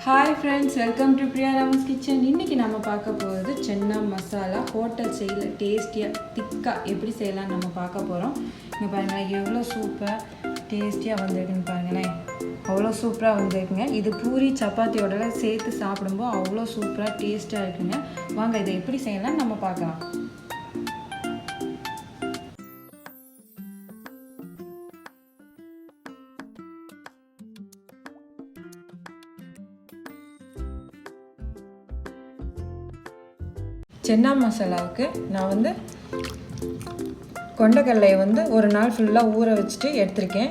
Hi friends, welcome to PriyaRaman's kitchen. இன்னைக்கு நாம பார்க்க போறது சென்னா மசாலா ஹோட்டல் ஸ்டைல்ல டேஸ்டியா திக்கா எப்படி செய்யலாம் நம்ம பார்க்க போறோம். இங்க பாருங்க எவ்வளவு சூப்பரா டேஸ்டியா வந்திருக்குன்னு பாருங்களேன். அவ்வளோ சூப்பரா வந்திருக்குங்க. இது பூரி சப்பாத்தியோட சேர்த்து சாப்பிடும்போது அவ்வளோ சூப்பரா டேஸ்டா இருக்குங்க. வாங்க இதை எப்படி செய்யலாம் நம்ம பார்க்கலாம். சென்னா மசாலாவுக்கு நான் கொண்டைக்கடலையை ஒரு நாள் ஃபுல்லாக ஊற வச்சுட்டு எடுத்திருக்கேன்.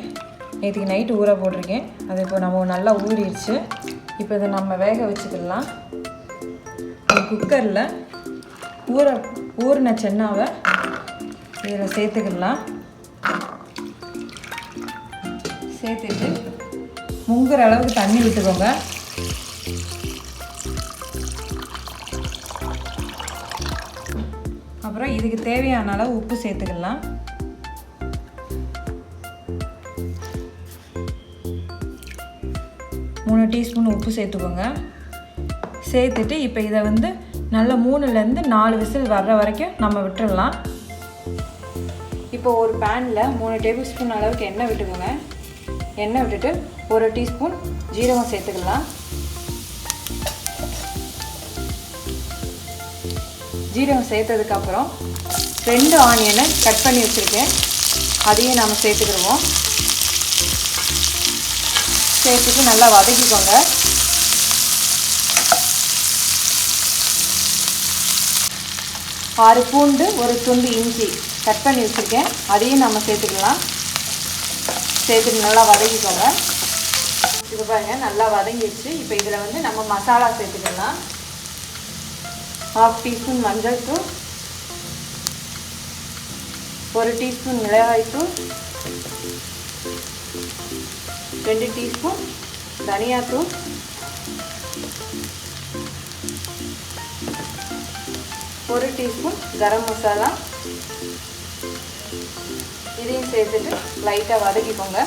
நேற்றுக்கு நைட்டு ஊற போட்டிருக்கேன். அது இப்போ நம்ம நல்லா ஊறிடுச்சு. இப்போ இதை நம்ம வேக வச்சுக்கலாம். குக்கரில் ஊறின சென்னாவை இதில் சேர்த்துக்கலாம். சேர்த்துட்டு முங்குற அளவுக்கு தண்ணி விட்டுக்கோங்க. அப்புறம் இதுக்கு தேவையான அளவு உப்பு சேர்த்துக்கலாம். மூணு டீஸ்பூன் உப்பு சேர்த்துக்கோங்க. சேர்த்துட்டு இப்போ இதை நல்லா 3லேருந்து 4 விசில் வர்ற வரைக்கும் நம்ம விட்டுடலாம். இப்போ ஒரு பேனில் 3 டேபிள் ஸ்பூன் அளவுக்கு எண்ணெய் விட்டுக்கோங்க. எண்ணெய் விட்டுட்டு 1 டீஸ்பூன் ஜீரகம் சேர்த்துக்கலாம். ஜீரகம் சேர்த்ததுக்கப்புறம் 2 ஆனியனை கட் பண்ணி வச்சுருக்கேன். அதையும் நாம் சேர்த்துக்கிடுவோம். சேர்த்துட்டு நல்லா வதக்கிக்கோங்க. ஆறு பூண்டு, ஒரு துண்டு இஞ்சி கட் பண்ணி வச்சுருக்கேன். அதையும் நம்ம சேர்த்துக்கலாம். சேர்த்துட்டு நல்லா வதக்கிக்கோங்க. இது பாருங்க நல்லா வதங்கிடுச்சு. இப்போ இதில் நம்ம மசாலா சேர்த்துக்கலாம். 1/2 டீஸ்பூன் மஞ்சள் தூள், 1 டீஸ்பூன் மிளகாய் தூள், 2 டீஸ்பூன் தனியாத்தூள், 1 டீஸ்பூன் கரம் மசாலா. இதையும் சேர்த்துட்டு லைட்டாக வதக்கிக்கோங்க.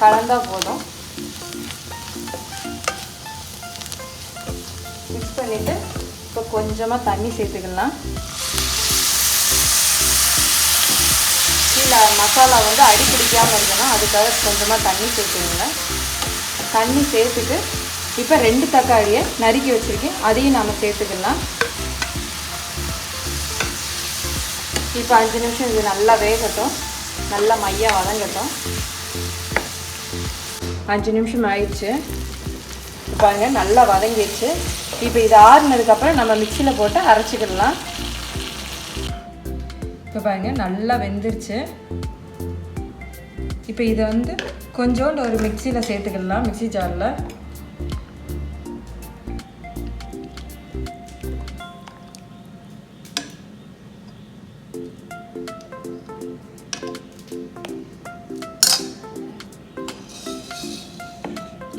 கலந்தா போதும். மிக்ஸ் பண்ணிவிட்டு இப்போ கொஞ்சமாக தண்ணி சேர்த்துக்கலாம். கீழே மசாலா அடி பிடிக்காமல் இருக்கணும், அதுக்காக கொஞ்சமாக தண்ணி சேர்த்துக்கோங்க. தண்ணி சேர்த்துட்டு இப்போ 2 தக்காளியை நறுக்கி வச்சுருக்கேன். அதையும் நாம் சேர்த்துக்கலாம். இப்போ 5 நிமிஷம் இது நல்லா வேகட்டும், நல்லா மையாக வதங்கட்டும். 5 நிமிஷம் ஆயிடுச்சு. பாருங்க நல்லா வதங்கிடுச்சு. இப்போ இது ஆறுனதுக்கப்புறம் நம்ம மிக்சியில் போட்டு அரைச்சிக்கிடலாம். இப்போ பாருங்க நல்லா வெந்துருச்சு. இப்போ இதை கொஞ்சோண்டு ஒரு மிக்சியில் சேர்த்துக்கலாம். மிக்சி ஜாரில்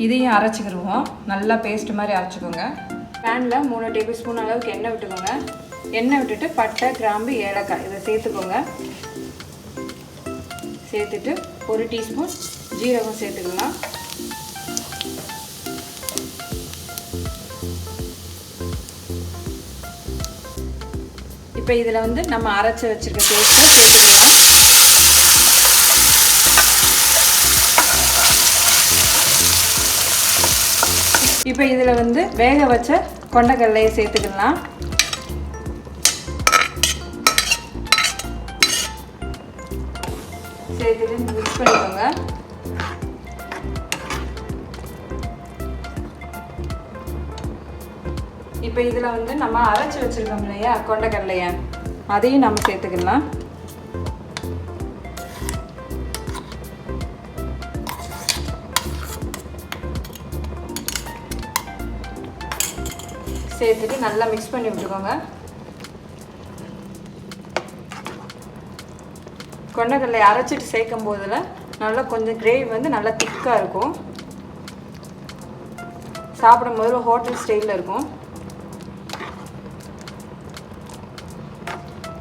இதையும் அரைச்சிக்கிடுவோம். நல்லா பேஸ்ட் மாதிரி அரைச்சிக்கோங்க. பேனில் 3 டேபிள் ஸ்பூன் அளவுக்கு எண்ணெய் விட்டுக்கோங்க. எண்ணெய் விட்டுட்டு பட்டை, கிராம்பு, ஏலக்காய் இதை சேர்த்துக்கோங்க. சேர்த்துட்டு 1 டீஸ்பூன் ஜீரகம் சேர்த்துக்கலாம். இப்போ இதில் நம்ம அரைச்சி வச்சுருக்க பேஸ்ட்டை சேர்த்துக்கலாம். இப்போ இதில் வேக வச்ச கொண்டைக்கடலையை சேர்த்துக்கலாம். சேர்த்துட்டு மிக்ஸ் பண்ணிக்கோங்க. இப்போ இதில் நம்ம அரைச்சி வச்சுருக்கோம் இல்லையா கொண்டைக்கடலையை, அதையும் நம்ம சேர்த்துக்கலாம். சேர்த்துட்டு நல்லா மிக்ஸ் பண்ணி விட்டுக்கோங்க. கொண்டைக்கடலை அரைச்சிட்டு சேர்க்கும் போதில் நல்லா கொஞ்சம் கிரேவி நல்லா திக்காக இருக்கும். சாப்பிடும் போது ஹோட்டல் ஸ்டைலில் இருக்கும்.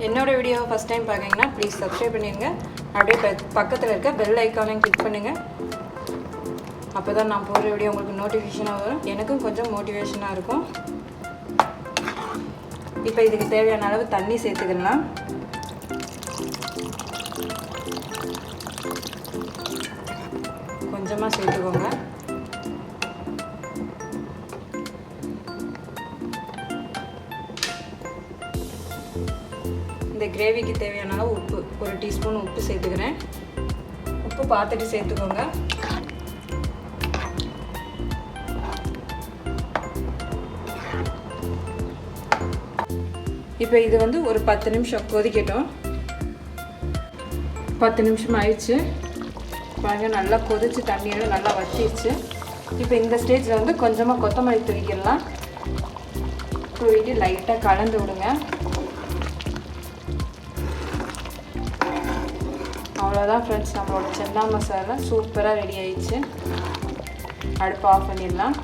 என்னோட வீடியோவை ஃபஸ்ட் டைம் பார்க்குறீங்கன்னா ப்ளீஸ் சப்ஸ்கிரைப் பண்ணிடுங்க. அப்படியே பக்கத்தில் இருக்க பெல் ஐக்கானையும் கிளிக் பண்ணுங்கள். அப்போ தான் நான் போடுற வீடியோ உங்களுக்கு நோட்டிஃபிகேஷனாக வரும், எனக்கும் கொஞ்சம் மோட்டிவேஷனாக இருக்கும். இப்போ இதுக்கு தேவையான அளவு தண்ணி சேர்த்துக்கலாம். கொஞ்சமாக சேர்த்துக்கோங்க. இந்த கிரேவிக்கு தேவையான அளவு உப்பு, ஒரு டீஸ்பூன் உப்பு சேர்த்துக்கிறேன். உப்பு பார்த்துட்டு சேர்த்துக்கோங்க. இப்போ இது வந்து ஒரு 10 நிமிஷம் கொதிக்கட்டும். 10 நிமிஷம் ஆயிடுச்சு பாருங்கள், நல்லா கொதிச்சு தண்ணியெல்லாம் நல்லா வற்றிடுச்சு. இப்போ இந்த ஸ்டேஜில் வந்து கொஞ்சமாக கொத்தமல்லி தூவிக்கிடலாம். தூவிட்டு லைட்டாக கலந்து விடுங்க. அவ்வளோதான் ஃப்ரெண்ட்ஸ், நம்மளோட சென்னா மசாலா சூப்பராக ரெடி ஆயிடுச்சு. அடுப்பு ஆஃப் பண்ணிடலாம்.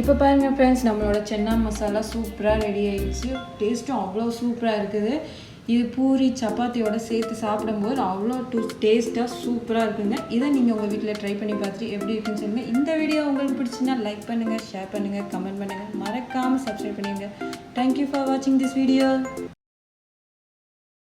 இப்போ பாருங்கள் ஃப்ரெண்ட்ஸ், நம்மளோட சென்னா மசாலா சூப்பராக ரெடி ஆயிடுச்சு. டேஸ்ட்டும் அவ்வளோ சூப்பராக இருக்குது. இது பூரி சப்பாத்தியோட சேர்த்து சாப்பிடும்போது அவ்வளோ டேஸ்ட்டாக சூப்பராக இருக்குங்க. இதை நீங்கள் உங்கள் வீட்டில் ட்ரை பண்ணி பார்த்துட்டு எப்படி இருக்குன்னு சொல்லுங்கள். இந்த வீடியோ உங்களுக்கு பிடிச்சின்னா லைக் பண்ணுங்கள், ஷேர் பண்ணுங்கள், கமெண்ட் பண்ணுங்கள், மறக்காமல் சப்ஸ்கிரைப் பண்ணிடுங்க. தேங்க்யூ ஃபார் வாட்சிங் திஸ் வீடியோ.